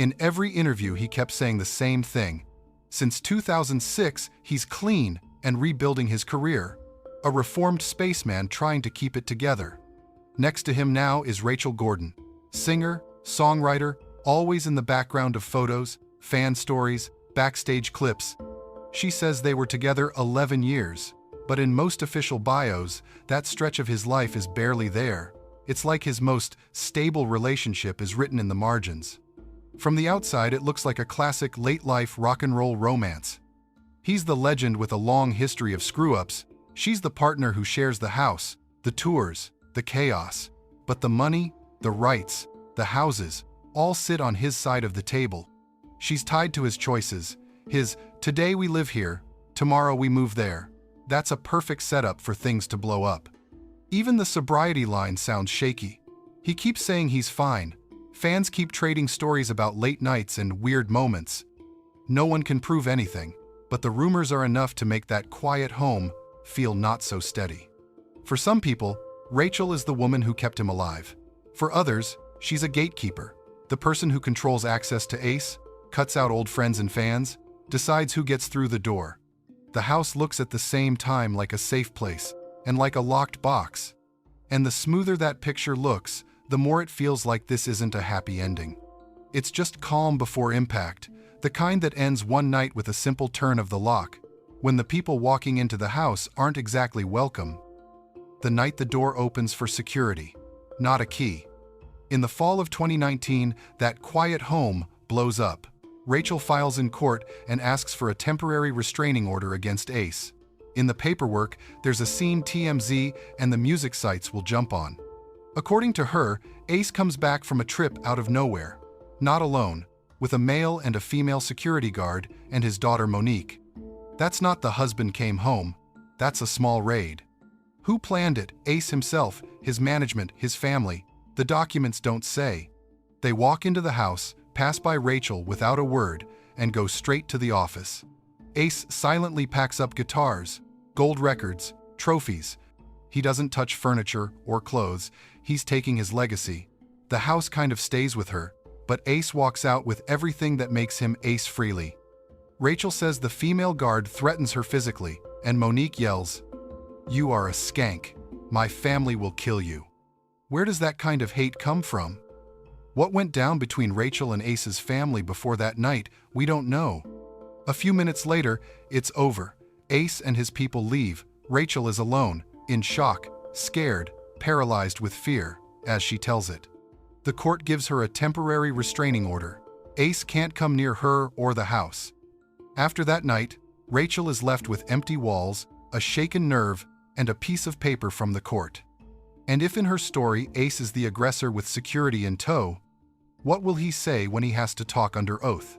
In every interview, he kept saying the same thing. Since 2006, he's clean and rebuilding his career. A reformed spaceman trying to keep it together. Next to him now is Rachael Gordon, singer, songwriter, always in the background of photos, fan stories, backstage clips. She says they were together 11 years, but in most official bios, that stretch of his life is barely there. It's like his most stable relationship is written in the margins. From the outside, it looks like a classic late-life rock and roll romance. He's the legend with a long history of screw-ups. She's the partner who shares the house, the tours, the chaos. But the money, the rights, the houses, all sit on his side of the table. She's tied to his choices. His, today we live here, tomorrow we move there. That's a perfect setup for things to blow up. Even the sobriety line sounds shaky. He keeps saying he's fine. Fans keep trading stories about late nights and weird moments. No one can prove anything, but the rumors are enough to make that quiet home feel not so steady. For some people, Rachael is the woman who kept him alive. For others, she's a gatekeeper, the person who controls access to Ace, cuts out old friends and fans, decides who gets through the door. The house looks at the same time like a safe place and like a locked box. And the smoother that picture looks, the more it feels like this isn't a happy ending. It's just calm before impact, the kind that ends one night with a simple turn of the lock, when the people walking into the house aren't exactly welcome. The night the door opens for security, not a key. In the fall of 2019, that quiet home blows up. Rachael files in court and asks for a temporary restraining order against Ace. In the paperwork, there's a scene TMZ and the music sites will jump on. According to her, Ace comes back from a trip out of nowhere, not alone, with a male and a female security guard and his daughter Monique. That's not the husband came home, that's a small raid. Who planned it? Ace himself, his management, his family. The documents don't say. They walk into the house, pass by Rachael without a word, and go straight to the office. Ace silently packs up guitars, gold records, trophies. He doesn't touch furniture or clothes. He's taking his legacy. The house kind of stays with her, but Ace walks out with everything that makes him Ace Frehley. Rachael says the female guard threatens her physically, and Monique yells, "You are a skank. My family will kill you." Where does that kind of hate come from? What went down between Rachael and Ace's family before that night, we don't know. A few minutes later, it's over. Ace and his people leave. Rachael is alone, in shock, scared, paralyzed with fear, as she tells it. The court gives her a temporary restraining order. Ace can't come near her or the house. After that night, Rachael is left with empty walls, a shaken nerve, and a piece of paper from the court. And if in her story Ace is the aggressor with security in tow, what will he say when he has to talk under oath?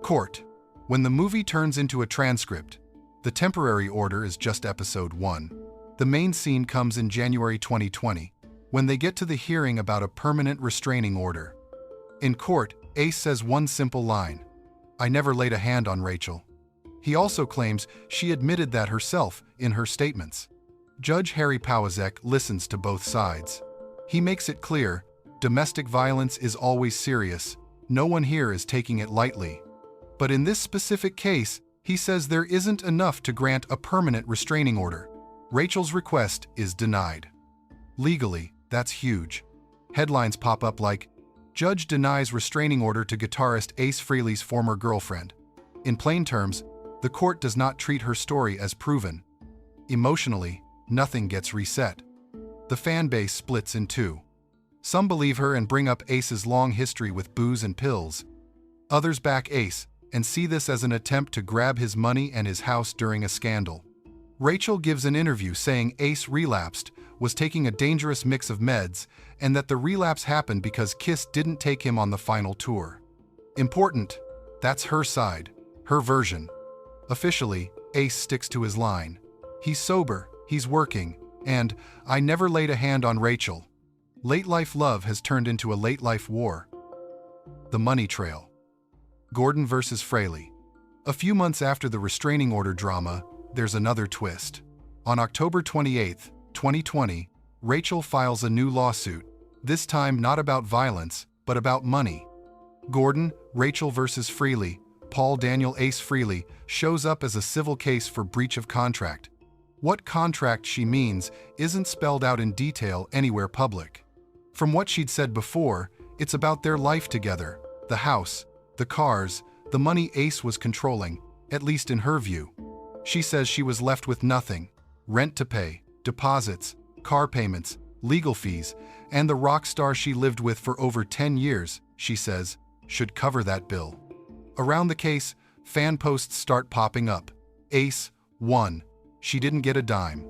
Court. When the movie turns into a transcript, the temporary order is just episode 1. The main scene comes in January 2020, when they get to the hearing about a permanent restraining order. In court, Ace says one simple line, "I never laid a hand on Rachael." He also claims she admitted that herself in her statements. Judge Harry Pawazek listens to both sides. He makes it clear, domestic violence is always serious. No one here is taking it lightly. But in this specific case, he says there isn't enough to grant a permanent restraining order. Rachael's request is denied. Legally, that's huge. Headlines pop up like, "Judge denies restraining order to guitarist Ace Frehley's former girlfriend." In plain terms, the court does not treat her story as proven. Emotionally, nothing gets reset. The fan base splits in two. Some believe her and bring up Ace's long history with booze and pills. Others back Ace and see this as an attempt to grab his money and his house during a scandal. Rachael gives an interview saying Ace relapsed, was taking a dangerous mix of meds, and that the relapse happened because KISS didn't take him on the final tour. Important, that's her side, her version. Officially, Ace sticks to his line. He's sober, he's working, and "I never laid a hand on Rachael." Late-life love has turned into a late-life war. The money trail. Gordon versus Frehley. A few months after the restraining order drama, there's another twist. On October 28, 2020, Rachael files a new lawsuit, this time not about violence, but about money. Gordon, Rachael versus Frehley, Paul Daniel Ace Frehley, shows up as a civil case for breach of contract. What contract she means isn't spelled out in detail anywhere public. From what she'd said before, it's about their life together, the house, the cars, the money Ace was controlling, at least in her view. She says she was left with nothing: rent to pay, deposits, car payments, legal fees, and the rock star she lived with for over 10 years, she says, should cover that bill. Around the case, fan posts start popping up. Ace won. She didn't get a dime.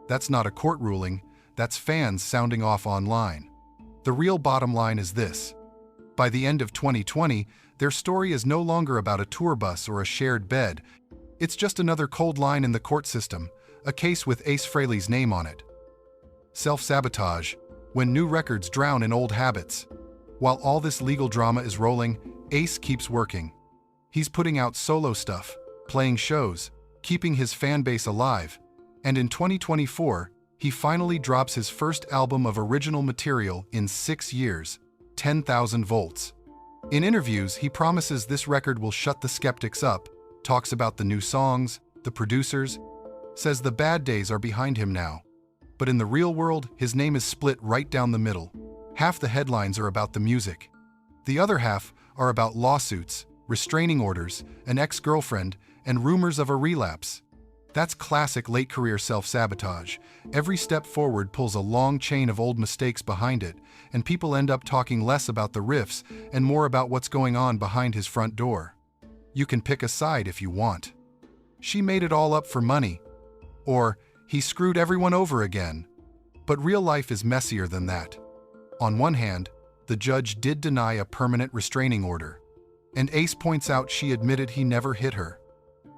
That's not a court ruling, that's fans sounding off online. The real bottom line is this. By the end of 2020, their story is no longer about a tour bus or a shared bed. It's just another cold line in the court system, a case with Ace Frehley's name on it. Self-sabotage, when new records drown in old habits. While all this legal drama is rolling, Ace keeps working. He's putting out solo stuff, playing shows, keeping his fan base alive, and in 2024, he finally drops his first album of original material in 6 years, 10,000 Volts. In interviews, he promises this record will shut the skeptics up, talks about the new songs, the producers, says the bad days are behind him now. But in the real world, his name is split right down the middle. Half the headlines are about the music. The other half are about lawsuits, restraining orders, an ex-girlfriend, and rumors of a relapse. That's classic late-career self-sabotage. Every step forward pulls a long chain of old mistakes behind it, and people end up talking less about the riffs and more about what's going on behind his front door. You can pick a side if you want. She made it all up for money. Or, he screwed everyone over again. But real life is messier than that. On one hand, the judge did deny a permanent restraining order, and Ace points out she admitted he never hit her.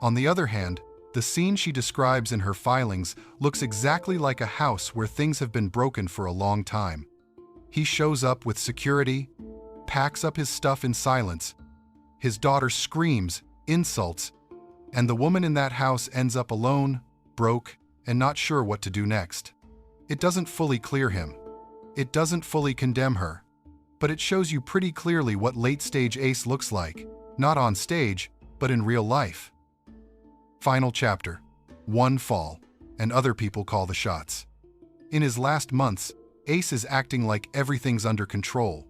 On the other hand, the scene she describes in her filings looks exactly like a house where things have been broken for a long time. He shows up with security, packs up his stuff in silence. His daughter screams, insults, and the woman in that house ends up alone, broke, and not sure what to do next. It doesn't fully clear him. It doesn't fully condemn her. But it shows you pretty clearly what late-stage Ace looks like, not on stage, but in real life. Final chapter. One fall, and other people call the shots. In his last months, Ace is acting like everything's under control.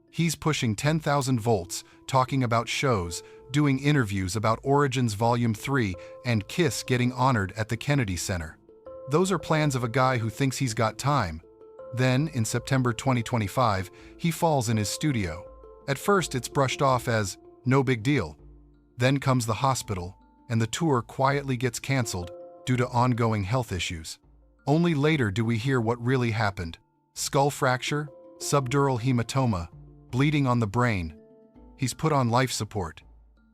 He's pushing 10,000 Volts, talking about shows, doing interviews about Origins Volume 3, and KISS getting honored at the Kennedy Center. Those are plans of a guy who thinks he's got time. Then, in September 2025, he falls in his studio. At first, it's brushed off as no big deal. Then comes the hospital, and the tour quietly gets canceled due to ongoing health issues. Only later do we hear what really happened. Skull fracture, subdural hematoma, bleeding on the brain. He's put on life support.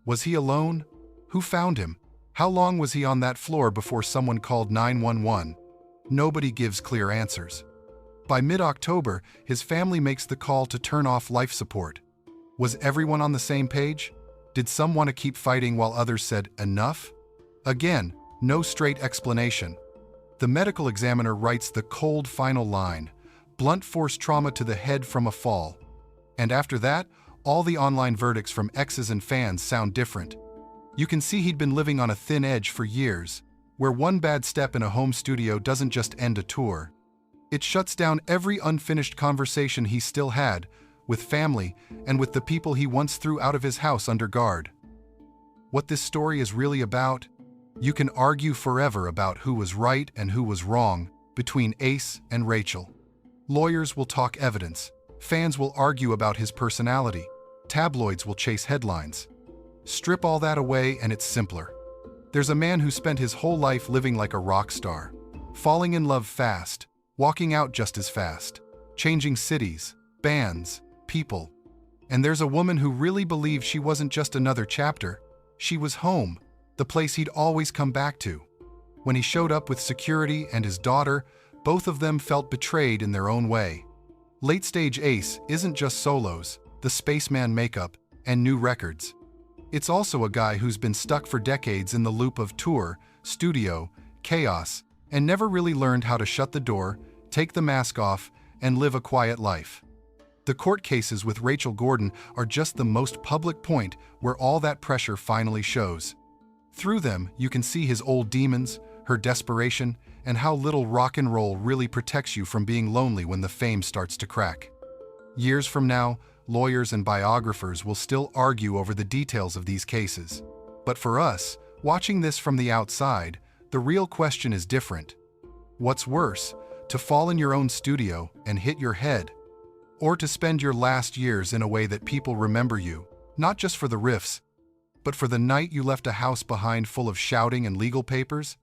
Was he alone? Who found him? How long was he on that floor before someone called 911? Nobody gives clear answers. By mid-October, his family makes the call to turn off life support. Was everyone on the same page? Did some want to keep fighting while others said, enough? Again, no straight explanation. The medical examiner writes the cold final line: blunt force trauma to the head from a fall. And after that, all the online verdicts from exes and fans sound different. You can see he'd been living on a thin edge for years, where one bad step in a home studio doesn't just end a tour. It shuts down every unfinished conversation he still had, with family and with the people he once threw out of his house under guard. What this story is really about? You can argue forever about who was right and who was wrong between Ace and Rachael. Lawyers will talk evidence. Fans will argue about his personality. Tabloids will chase headlines. Strip all that away and it's simpler. There's a man who spent his whole life living like a rock star, falling in love fast, walking out just as fast, changing cities, bands, people. And there's a woman who really believed she wasn't just another chapter. She was home, the place he'd always come back to. When he showed up with security and his daughter, both of them felt betrayed in their own way. Late-stage Ace isn't just solos, the Spaceman makeup, and new records. It's also a guy who's been stuck for decades in the loop of tour, studio, chaos, and never really learned how to shut the door, take the mask off, and live a quiet life. The court cases with Rachael Gordon are just the most public point where all that pressure finally shows. Through them, you can see his old demons, her desperation, and how little rock and roll really protects you from being lonely when the fame starts to crack. Years from now, lawyers and biographers will still argue over the details of these cases. But for us, watching this from the outside, the real question is different. What's worse, to fall in your own studio and hit your head, or to spend your last years in a way that people remember you, not just for the riffs, but for the night you left a house behind full of shouting and legal papers?